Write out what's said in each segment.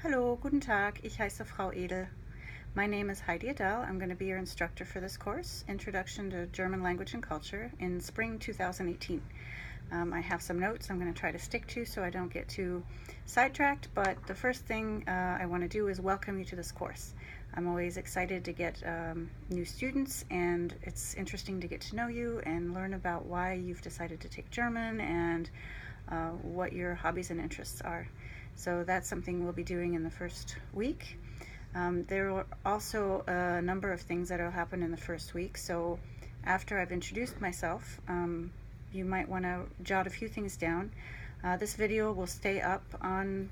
Hallo, guten Tag, ich heiße Frau Edel. My name is Heidi Adele. I'm going to be your instructor for this course, Introduction to German Language and Culture, in spring 2018. I have some notes I'm going to try to stick to so I don't get too sidetracked, but the first thing I want to do is welcome you to this course. I'm always excited to get new students, and it's interesting to get to know you and learn about why you've decided to take German and what your hobbies and interests are. So that's something we'll be doing in the first week. There are also a number of things that will happen in the first week. So after I've introduced myself, you might want to jot a few things down. This video will stay up on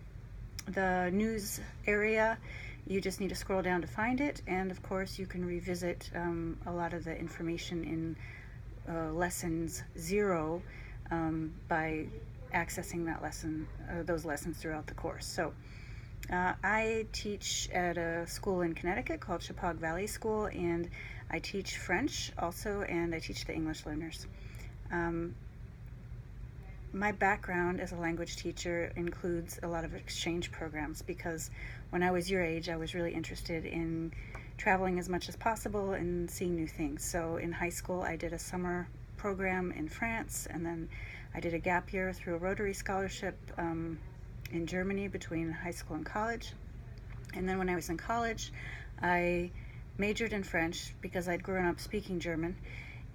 the news area. You just need to scroll down to find it, and of course you can revisit a lot of the information in lessons 0 by accessing that lesson, those lessons throughout the course. So I teach at a school in Connecticut called Chippewa Valley School, and I teach French also, and I teach the English learners. My background as a language teacher includes a lot of exchange programs because when I was your age, I was really interested in traveling as much as possible and seeing new things. So in high school, I did a summer program in France, and then I did a gap year through a Rotary scholarship in Germany between high school and college. And then when I was in college, I majored in French because I'd grown up speaking German.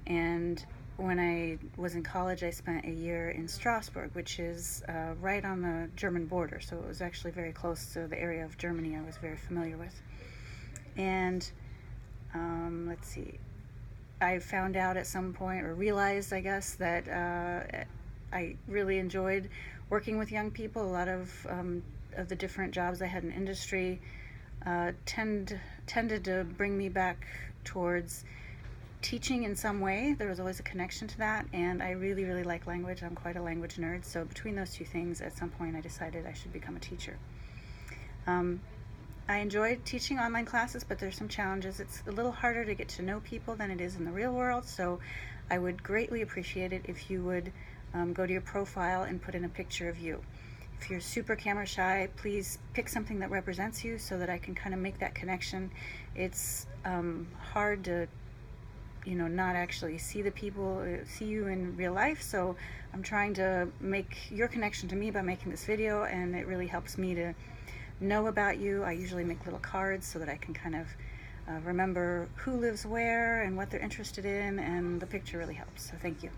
And when I was in college, I spent a year in Strasbourg, which is right on the German border. So it was actually very close to the area of Germany I was very familiar with. And let's see, I found out at some point, or realized, I guess, that I really enjoyed working with young people. A lot of the different jobs I had in industry tended to bring me back towards teaching in some way. There was always a connection to that, and I really, really like language. I'm quite a language nerd, so between those two things, at some point I decided I should become a teacher. I enjoyed teaching online classes, but there's some challenges. It's a little harder to get to know people than it is in the real world, so I would greatly appreciate it if you would go to your profile and put in a picture of you. If you're super camera shy, please pick something that represents you so that I can kind of make that connection. It's hard to not actually see the people, see you in real life, so I'm trying to make your connection to me by making this video, and it really helps me to know about you. I usually make little cards so that I can kind of remember who lives where and what they're interested in, and the picture really helps, so thank you.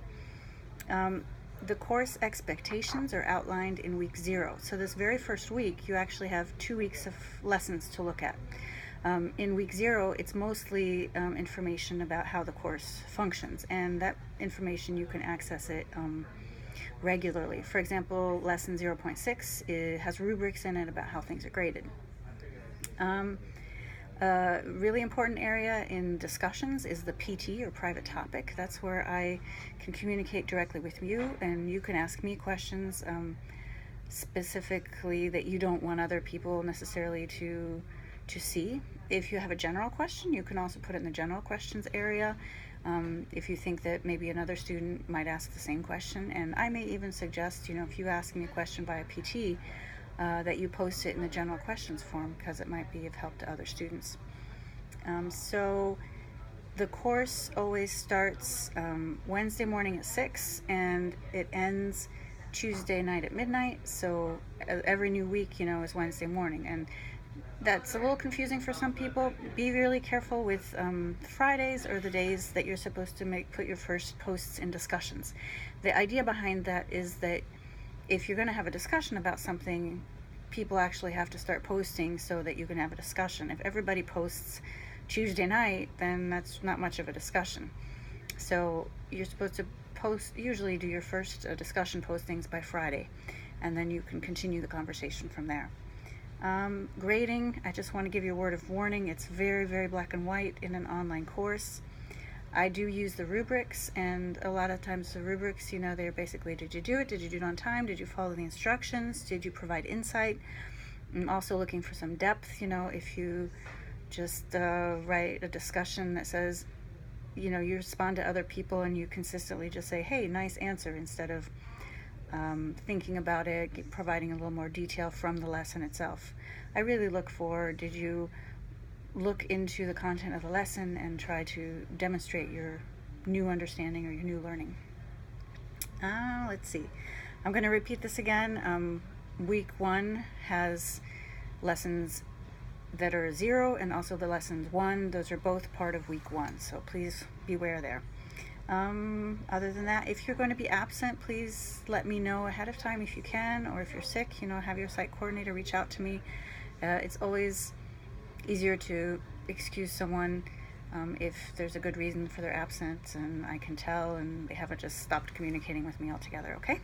The course expectations are outlined in week 0. So this very first week, you actually have 2 weeks of lessons to look at. In week 0, it's mostly information about how the course functions, and that information you can access it regularly. For example, lesson 0.6 it has rubrics in it about how things are graded. A really important area in discussions is the PT, or private topic. That's where I can communicate directly with you, and you can ask me questions specifically that you don't want other people necessarily to see. If you have a general question, you can also put it in the general questions area. If you think that maybe another student might ask the same question, and I may even suggest, if you ask me a question by a PT, that you post it in the general questions form, because it might be of help to other students. So the course always starts Wednesday morning at 6, and it ends Tuesday night at midnight. So every new week, is Wednesday morning, and that's a little confusing for some people. Be really careful with Fridays, or the days that you're supposed to put your first posts in discussions. The idea behind that is that if you're going to have a discussion about something, people actually have to start posting so that you can have a discussion. If everybody posts Tuesday night, then that's not much of a discussion. So you're supposed to usually do your first discussion postings by Friday, and then you can continue the conversation from there. Grading, I just want to give you a word of warning. It's very, very black and white in an online course. I do use the rubrics, and a lot of times the rubrics, they're basically, did you do it? Did you do it on time? Did you follow the instructions? Did you provide insight? I'm also looking for some depth. If you just write a discussion that says, you respond to other people and you consistently just say, hey, nice answer, instead of thinking about it, providing a little more detail from the lesson itself. I really look for, did you look into the content of the lesson and try to demonstrate your new understanding or your new learning? Let's see. I'm going to repeat this again. Week 1 has lessons that are 0 and also the lessons 1. Those are both part of week 1, so please beware there. Other than that, if you're going to be absent, please let me know ahead of time if you can, or if you're sick, have your site coordinator reach out to me. It's always easier to excuse someone if there's a good reason for their absence and I can tell and they haven't just stopped communicating with me altogether, okay?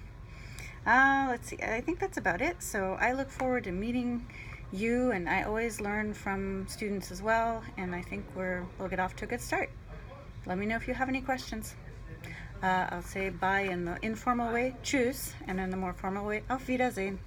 Let's see, I think that's about it. So I look forward to meeting you, and I always learn from students as well, and I think we'll get off to a good start. Let me know if you have any questions. I'll say bye in the informal way, tschüss, and in the more formal way, auf Wiedersehen.